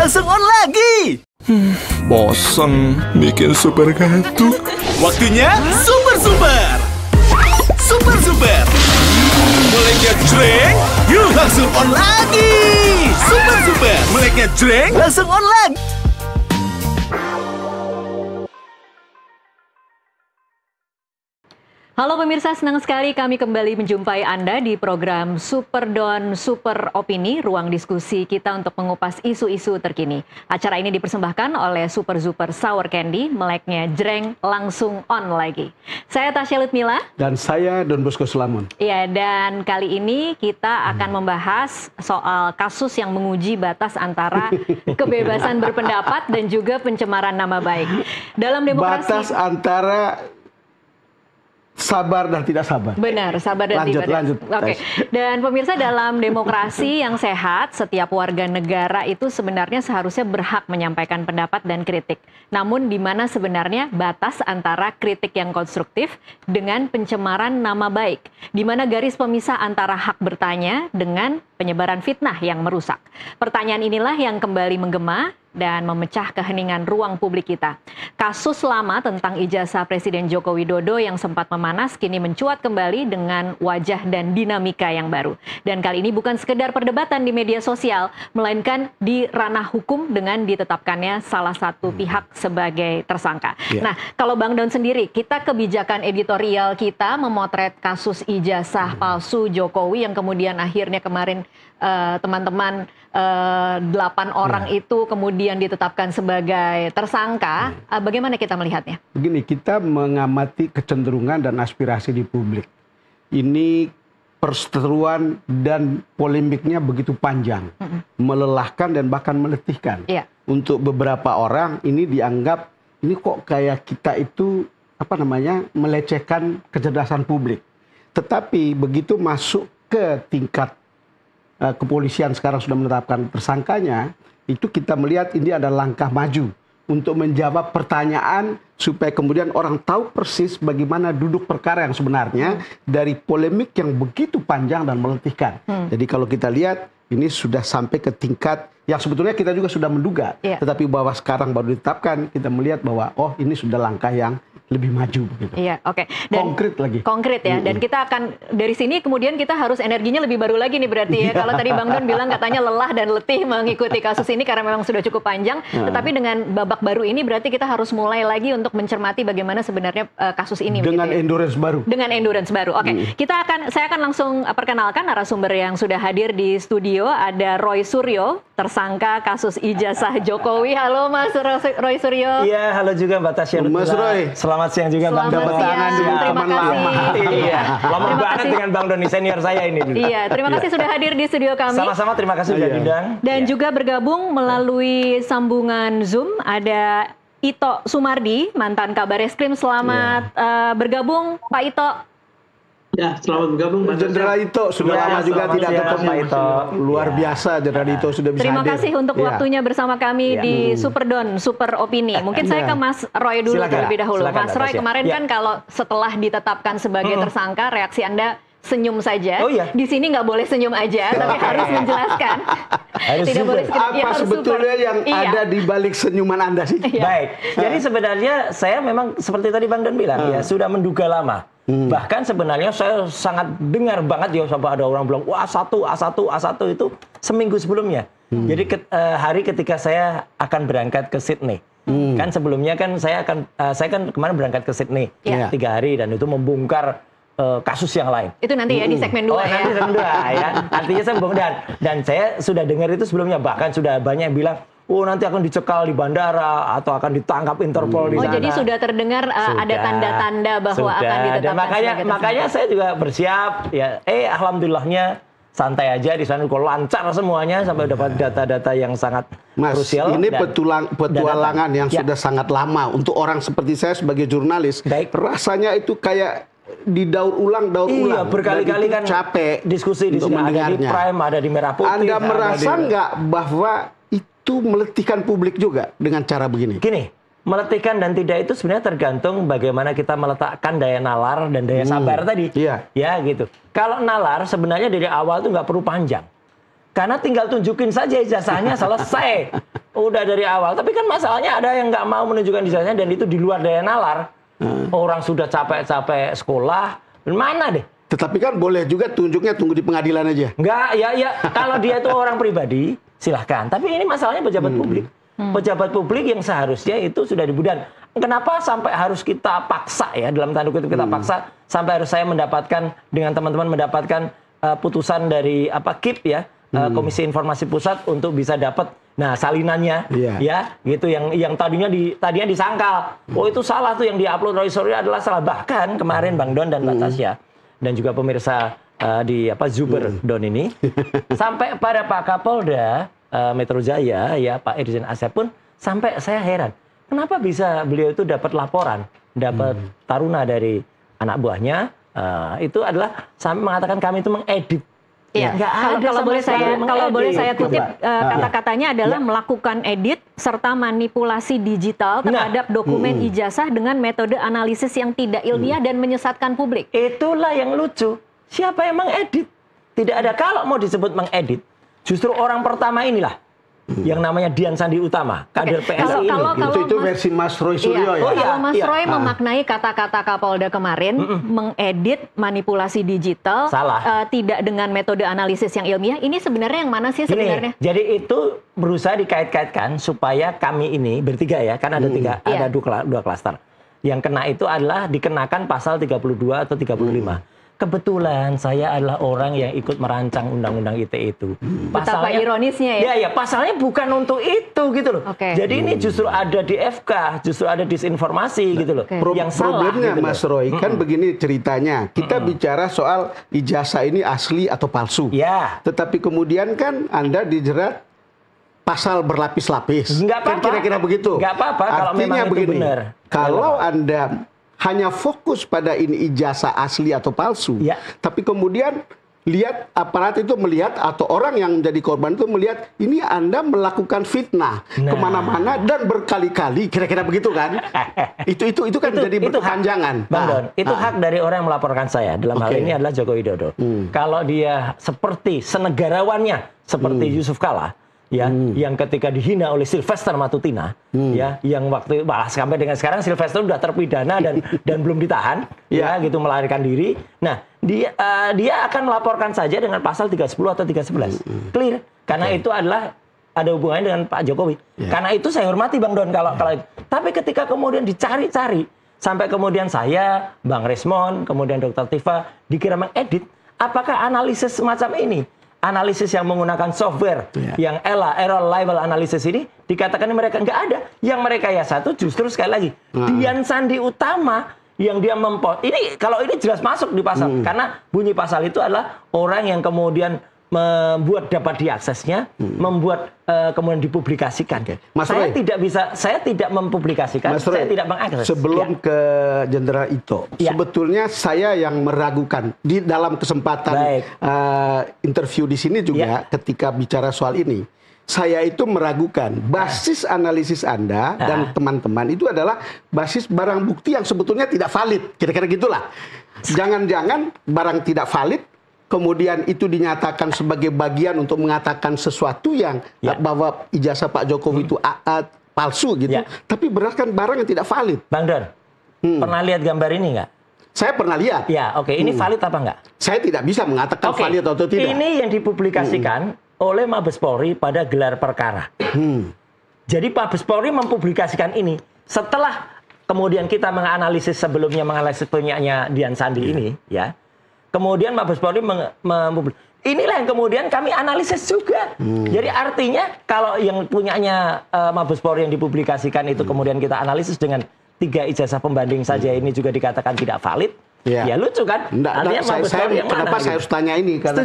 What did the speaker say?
langsung on lagi. Bosen bikin super kartu. Waktunya super. Super. Meleknya jreng, yuk langsung on lagi. Super. Meleknya jreng, langsung on lagi. Halo pemirsa, senang sekali kami kembali menjumpai Anda di program Super Don Super Opini, ruang diskusi kita untuk mengupas isu-isu terkini. Acara ini dipersembahkan oleh Super Sour Candy, meleknya jreng langsung on lagi. Saya Tasya Lutmila. Dan saya Don Bosco Sulamun. Iya, dan kali ini kita akan membahas soal kasus yang menguji batas antara kebebasan berpendapat dan juga pencemaran nama baik. Dalam demokrasi... Batas antara sabar dan tidak sabar. Benar, sabar dan tidak sabar. Lanjut. Oke. Dan pemirsa, dalam demokrasi yang sehat, setiap warga negara itu sebenarnya seharusnya berhak menyampaikan pendapat dan kritik. Namun di mana sebenarnya batas antara kritik yang konstruktif dengan pencemaran nama baik? Di mana garis pemisah antara hak bertanya dengan penyebaran fitnah yang merusak? Pertanyaan inilah yang kembali menggema dan memecah keheningan ruang publik kita. Kasus lama tentang ijazah Presiden Joko Widodo yang sempat memanas kini mencuat kembali dengan wajah dan dinamika yang baru. Dan kali ini bukan sekedar perdebatan di media sosial, melainkan di ranah hukum dengan ditetapkannya salah satu pihak sebagai tersangka. Nah, kalau Bang Don sendiri, kita kebijakan editorial kita memotret kasus ijazah palsu Jokowi yang kemudian akhirnya kemarin teman-teman 8 orang itu kemudian ditetapkan sebagai tersangka. Bagaimana kita melihatnya? Begini, kita mengamati kecenderungan dan aspirasi di publik. Ini perseteruan dan polemiknya begitu panjang, melelahkan dan bahkan meletihkan. Untuk beberapa orang ini dianggap, ini kok kayak kita itu melecehkan kecerdasan publik. Tetapi begitu masuk ke tingkat kepolisian sekarang sudah menetapkan tersangkanya, itu kita melihat ini ada langkah maju untuk menjawab pertanyaan supaya kemudian orang tahu persis bagaimana duduk perkara yang sebenarnya dari polemik yang begitu panjang dan meletihkan. Jadi kalau kita lihat ini sudah sampai ke tingkat yang sebetulnya kita juga sudah menduga, tetapi bahwa sekarang baru ditetapkan, kita melihat bahwa oh ini sudah langkah yang lebih maju begitu. Iya, oke. Dan konkret lagi. Konkret ya. Dan kita akan dari sini kemudian kita harus energinya lebih baru lagi nih berarti ya. Kalau tadi Bang Don bilang katanya lelah dan letih mengikuti kasus ini karena memang sudah cukup panjang. Tetapi dengan babak baru ini berarti kita harus mulai lagi untuk mencermati bagaimana sebenarnya kasus ini. Dengan endurance baru. Dengan endurance baru. Oke. Saya akan langsung perkenalkan narasumber yang sudah hadir di studio. Ada Roy Suryo, tersangka kasus ijazah Jokowi. Halo Mas Roy Suryo. Iya, halo juga Mbak Tasya. Mas Roy. Selamat siang juga Bang Don. Terima kasih. Iya, lama banget dengan Bang Don, senior saya ini. Iya, terima kasih sudah hadir di studio kami. Sama-sama, terima kasih sudah diundang. Dan juga bergabung melalui sambungan Zoom ada Ito Sumardi, mantan Kabar Eskrim. Selamat bergabung Pak Ito. Ya, selamat bergabung Mbak Jenderal Ito sudah lama juga tidak ketemu. Pak Ito. Luar biasa Jenderal Ito sudah bisa Terima hadir. kasih untuk waktunya bersama kami di Super Don Super Opini. Mungkin saya ke Mas Roy dulu terlebih dahulu. Mas Roy, kemarin kan kalau setelah ditetapkan sebagai tersangka, reaksi Anda senyum saja. Di sini nggak boleh senyum aja, tapi harus menjelaskan. Tidak boleh apa sebetulnya yang ada di balik senyuman Anda sih? Baik. Jadi sebenarnya saya memang seperti tadi Bang Don bilang ya, sudah menduga lama. Bahkan sebenarnya saya sangat dengar banget ya sampai ada orang bilang wah A1 itu seminggu sebelumnya. Jadi hari ketika saya akan berangkat ke Sydney. Kan sebelumnya kan saya kan kemarin berangkat ke Sydney 3 hari dan itu membongkar kasus yang lain. Itu nanti ya di segmen 2 ya. Nanti segmen 2 ya. Artinya saya membongkar dan saya sudah dengar itu sebelumnya, bahkan sudah banyak yang bilang oh nanti akan dicekal di bandara atau akan ditangkap Interpol di sana. Oh jadi sudah terdengar ada tanda-tanda bahwa akan ditetapkan. Makanya saya juga bersiap ya. Alhamdulillahnya santai aja di sana, kok lancar semuanya sampai dapat data-data yang sangat krusial. Ini petualangan yang sudah sangat lama untuk orang seperti saya sebagai jurnalis. Rasanya itu kayak didaur ulang. Iya, berkali-kali kan capek diskusi di sini, ada di Prime, ada di Merah Putih. Anda merasa nggak bahwa itu meletihkan publik juga dengan cara begini? Gini, meletihkan dan tidak itu sebenarnya tergantung bagaimana kita meletakkan daya nalar dan daya sabar tadi. Iya. Ya gitu. Kalau nalar sebenarnya dari awal tuh nggak perlu panjang. Karena tinggal tunjukin saja ijazahnya selesai. Udah dari awal. Tapi kan masalahnya ada yang nggak mau menunjukkan ijazahnya dan itu di luar daya nalar. Orang sudah capek-capek sekolah, mana deh? Tetapi kan boleh juga tunjuknya tunggu di pengadilan aja. Enggak, ya kalau dia itu orang pribadi, silahkan. Tapi ini masalahnya pejabat publik. Pejabat publik yang seharusnya itu sudah dibudan. Kenapa sampai harus kita paksa ya, dalam tanda kutip kita paksa, sampai harus saya mendapatkan, dengan teman-teman mendapatkan putusan dari KIP ya, Komisi Informasi Pusat untuk bisa dapat salinannya ya gitu yang tadinya disangkal. Oh itu salah tuh yang diupload Roy Suryo adalah salah. Bahkan kemarin Bang Don dan Mbak Tasya dan juga pemirsa di Zuber Don ini sampai pada Pak Kapolda Metro Jaya ya Pak Irjen Asep pun sampai saya heran. Kenapa bisa beliau itu dapat laporan, dapat taruna dari anak buahnya itu adalah sampai mengatakan kami itu mengedit. Iya, kalau boleh saya kutip kata-katanya adalah melakukan edit serta manipulasi digital terhadap dokumen ijazah dengan metode analisis yang tidak ilmiah dan menyesatkan publik. Itulah yang lucu. Siapa yang mengedit? Tidak ada. Kalau mau disebut mengedit, justru orang pertama inilah yang namanya Dian Sandi Utama, kader PSI ini. Itu versi Mas Roy Suryo ya? Kalau Mas Roy memaknai kata-kata Kapolda kemarin, mengedit manipulasi digital, tidak dengan metode analisis yang ilmiah, ini sebenarnya yang mana sih sebenarnya? Jadi itu berusaha dikait-kaitkan supaya kami ini bertiga ya, kan ada ada dua klaster. Yang kena itu adalah dikenakan pasal 32 atau 35. Kebetulan saya adalah orang yang ikut merancang undang-undang ITE itu. Betapa ironisnya ya? Ya, pasalnya bukan untuk itu gitu loh. Jadi ini justru ada di FK, justru ada disinformasi gitu loh. Yang problemnya gitu Mas Roy, kan begini ceritanya. Kita bicara soal ijazah ini asli atau palsu. Ya. Tetapi kemudian kan Anda dijerat pasal berlapis-lapis. Nggak apa-apa. Kan kira-kira begitu. Nggak apa-apa kalau memang itu benar. Kalau Anda hanya fokus pada ini ijazah asli atau palsu, tapi kemudian lihat aparat itu melihat atau orang yang menjadi korban itu melihat ini Anda melakukan fitnah kemana-mana dan berkali-kali, kira-kira begitu kan? itu kan menjadi berkepanjangan. Bang Don, itu hak dari orang yang melaporkan saya. Dalam hal ini adalah Joko Widodo. Kalau dia seperti senegarawannya seperti Yusuf Kala, yang ketika dihina oleh Sylvester Matutina, yang waktu sampai dengan sekarang Sylvester sudah terpidana dan belum ditahan, gitu melarikan diri. Nah, dia akan melaporkan saja dengan pasal 310 atau 311, clear. Karena itu adalah ada hubungannya dengan Pak Jokowi. Karena itu saya hormati Bang Don kalau itu. Tapi ketika kemudian dicari-cari sampai kemudian saya, Bang Resmon, kemudian Dr. Tifa dikira mengedit, apakah analisis semacam ini? Analisis yang menggunakan software yang error label analysis ini dikatakan mereka nggak ada. Yang mereka satu justru sekali lagi Dian Sandi Utama yang dia ini kalau ini jelas masuk di pasal karena bunyi pasal itu adalah orang yang kemudian membuat dapat diaksesnya, membuat kemudian dipublikasikan. Saya tidak mempublikasikan, Mas Roy, saya tidak mengakses. Sebelum ke Jenderal Ito, sebetulnya saya yang meragukan di dalam kesempatan interview di sini juga ketika bicara soal ini, saya itu meragukan basis analisis Anda dan teman-teman itu adalah basis barang bukti yang sebetulnya tidak valid, kira-kira gitulah. Jangan-jangan barang tidak valid kemudian itu dinyatakan sebagai bagian untuk mengatakan sesuatu yang bahwa ijazah Pak Jokowi itu palsu gitu. Tapi berdasarkan barang yang tidak valid. Bang Don, pernah lihat gambar ini nggak? Saya pernah lihat. Ya, ini valid apa nggak? Saya tidak bisa mengatakan valid atau tidak. Ini yang dipublikasikan oleh Mabes Polri pada gelar perkara. Jadi Mabes Polri mempublikasikan ini setelah kemudian kita menganalisis sebelumnya menganalisis punyanya Dian Sandi ini, ya. Kemudian Mabes Polri inilah yang kemudian kami analisis juga. Jadi artinya kalau yang punyanya Mabes Polri yang dipublikasikan itu kemudian kita analisis dengan 3 ijazah pembanding saja ini juga dikatakan tidak valid. Ya lucu kan? Artinya Mabes Polri yang mana? Kenapa saya harus tanya ini? Karena